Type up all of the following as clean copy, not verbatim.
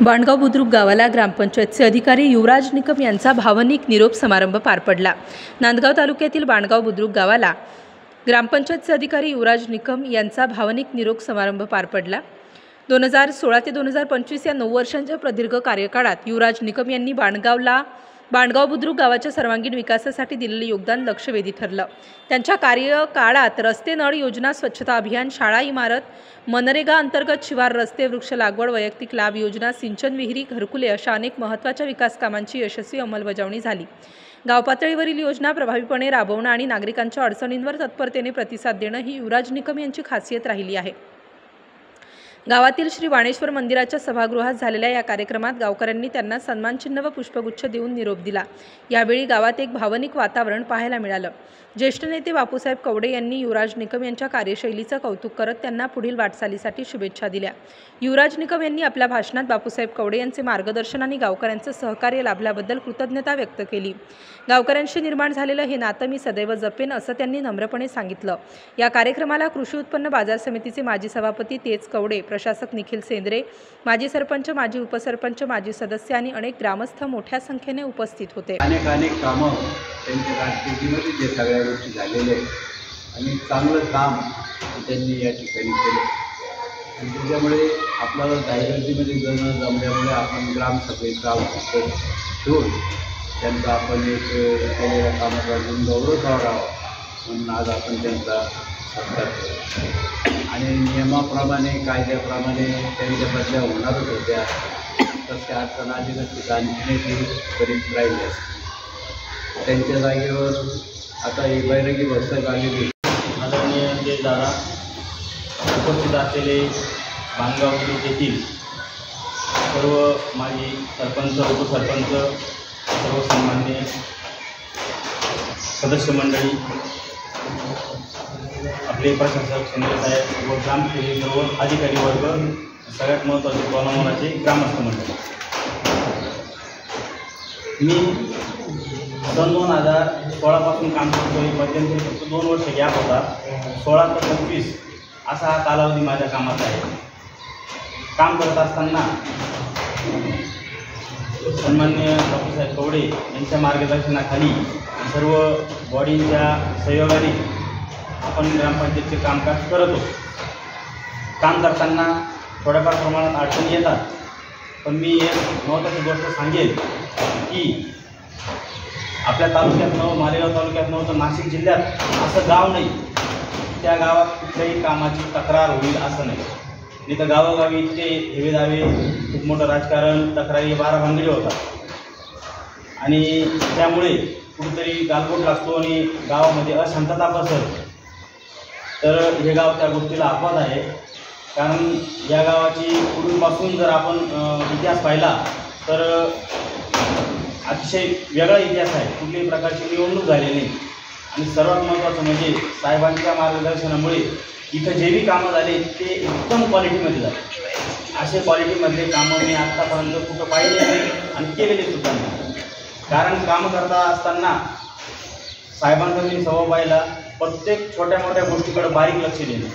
बाणगाव बुद्रुक गावाला ग्रामपंचायतचे अधिकारी युवराज निकम यांचा भावनिक निरोप समारंभ पार पडला। नांदगाव तालुक्यातील बाणगाव बुद्रुक गावाला ग्रामपंचायतचे अधिकारी युवराज निकम यांचा भावनिक निरोप समारंभ पार पडला। 2016 ते 2025 या 9 वर्षांच्या प्रदीर्घ कार्यकाळात युवराज निकम यांनी बाणगाव बुद्रुक गावाच्या सर्वांगीण विकासासाठी दिलेले योगदान लक्षवेधी ठरलं। त्यांच्या कार्यकाळात रस्ते, नळ योजना, स्वच्छता अभियान, शाळा इमारत, मनरेगा अंतर्गत शिवार रस्ते, वृक्ष लागवड, वैयक्तिक लाभ योजना, सिंचन विहिरी, घरकुले अशा अनेक महत्त्वाच्या विकास कामांची यशस्वी अंमलबजावणी झाली। गाव पातळीवरील योजना प्रभावीपणे राबवणं आणि नागरिकांच्या अडचणींवर तत्परतेने प्रतिसाद देणं ही युवराज निकम यांची खासियत राहिली आहे। गावातील श्री बाणेश्वर मंदिराच्या सभागृहात झालेल्या या कार्यक्रमात गावकऱ्यांनी त्यांना सन्मानचिन्ह व पुष्पगुच्छ देऊन निरोप दिला। यावेळी गावात एक भावनिक वातावरण पाहायला मिळालं। ज्येष्ठ नेते बापूसाहेब कवडे यांनी युवराज निकम यांच्या कार्यशैलीचं कौतुक करत त्यांना पुढील वाटचालीसाठी शुभेच्छा दिल्या। युवराज निकम यांनी आपल्या भाषणात बापूसाहेब कवडे यांचे मार्गदर्शन आणि गावकऱ्यांचं सहकार्य लाभल्याबद्दल कृतज्ञता व्यक्त केली। गावकऱ्यांशी निर्माण झालेलं हे नातं मी सदैव जपेन असं त्यांनी नम्रपणे सांगितलं। या कार्यक्रमाला कृषी उत्पन्न बाजार समितीचे माजी सभापती तेज कवडे, प्रशासक निखिल सेंद्रे, माजी सरपंच, माजी उपसरपंच, माजी सदस्य आणि अनेक ग्रामस्थ मोठ्या संख्येने उपस्थित होते। अनेक कामं त्यांच्या कारकिर्दीमध्ये जे सगळ्या गोष्टी झालेल्या आणि चांगलं काम त्यांनी या ठिकाणी केलं आणि त्याच्यामुळे आपल्याला जाहिरातीमध्ये जमल्यामुळे आपण ग्रामसभेचा औचित्य ठेवून त्यांचा आपण एक केलेल्या कामाचा अजून गौरव करावा म्हणून आज आपण त्यांचा सत्कार केला आणि नियमाप्रमाणे कायद्याप्रमाणे त्यांच्या बदल्या होणारच होत्या। तसे अडचण आली नसती आणखी बरीच राहिली असते। त्यांच्या जागेवर आता ही बैरगी बसक आलेली आदरणीय जे दादा उपस्थित असलेले बाणगाव बुद्रुक येथील सर्व माजी सरपंच, उपसरपंच, सर्व सन्माननीय सदस्य मंडळी, आपले प्रशासक सेंद्रे साहेब व ग्रामसेवक सर्व अधिकारी वर्ग, सगळ्यात महत्त्वाचे बोलामोलाचे ग्रामस्थ मंडळी, मी सन 2016 पासून काम करतो। मध्यंतरी फक्त 2 वर्ष गॅप होता। 16 ते 25 असा हा कालावधी माझ्या कामाचा आहे। काम करत असताना सन्माननीय बापूसाहेब कवडे यांच्या मार्गदर्शनाखाली सर्व बॉडींच्या सहयोगाने आपण ग्रामपंचायतचे कामकाज करत होतो। काम करताना थोड्याफार प्रमाणात अडचणी येतात, पण मी एक महत्त्वाची गोष्ट सांगेन की आपल्या तालुक्यात मालेगाव तालुक्यात तर नाशिक जिल्ह्यात असं गाव नाही त्या गावात कुठल्याही कामाची तक्रार होईल असं नाही। तर गावोगावी इतके हेवेदावे, खूप मोठं राजकारण, तक्रारी बाराभांगडी होतात आणि त्यामुळे कुठेतरी गालबोट लागतो आणि गावामध्ये अशांतता पसरते। तर हे गाव त्या गोष्टीला अपवाद आहे, कारण या गावाची पूर्वीपासून जर आपण इतिहास पाहिला तर अतिशय वेगळा इतिहास आहे। कुठल्याही प्रकारची निवडणूक झालेली नाही आणि सर्वात महत्त्वाचं म्हणजे साहेबांच्या मार्गदर्शनामुळे इथं जे बी कामं झाले ते उत्तम क्वालिटीमध्ये झाले। असे क्वालिटीमधले कामं मी आत्तापर्यंत कुठं पाहिले नाही आणि केलेले सुद्धा नाही। कारण कामं करता असताना साहेबांचा मी स्वभाव पाहिला, प्रत्येक छोट्या मोठ्या गोष्टीकडे बारीक लक्ष देणं।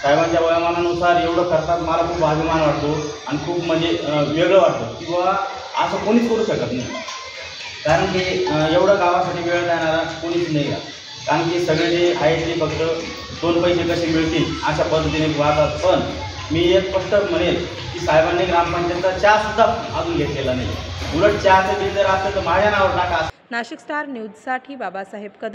साहेबांच्या वयोमानानुसार एवढं करतात, मला खूप अभिमान वाटतो आणि खूप म्हणजे वेगळं वाटतं की बाबा असं कोणीच करू शकत नाही। कारण की एवढं गावासाठी वेळ देणारा कोणीच नाही का, कारण की सगळे जे आहेत ते फक्त 2 पैसे कसे मिळतील अशा पद्धतीने वाहतात। पण मी एक स्पष्ट म्हणेन की साहेबांनी ग्रामपंचायतचा चहासुद्धा अजून घेतलेला नाही। उलट चहाचं बिल जर असलं तर माझ्या नावावर टाका। नाशिक स्टार न्यूजसाठी बाबासाहेब कदम।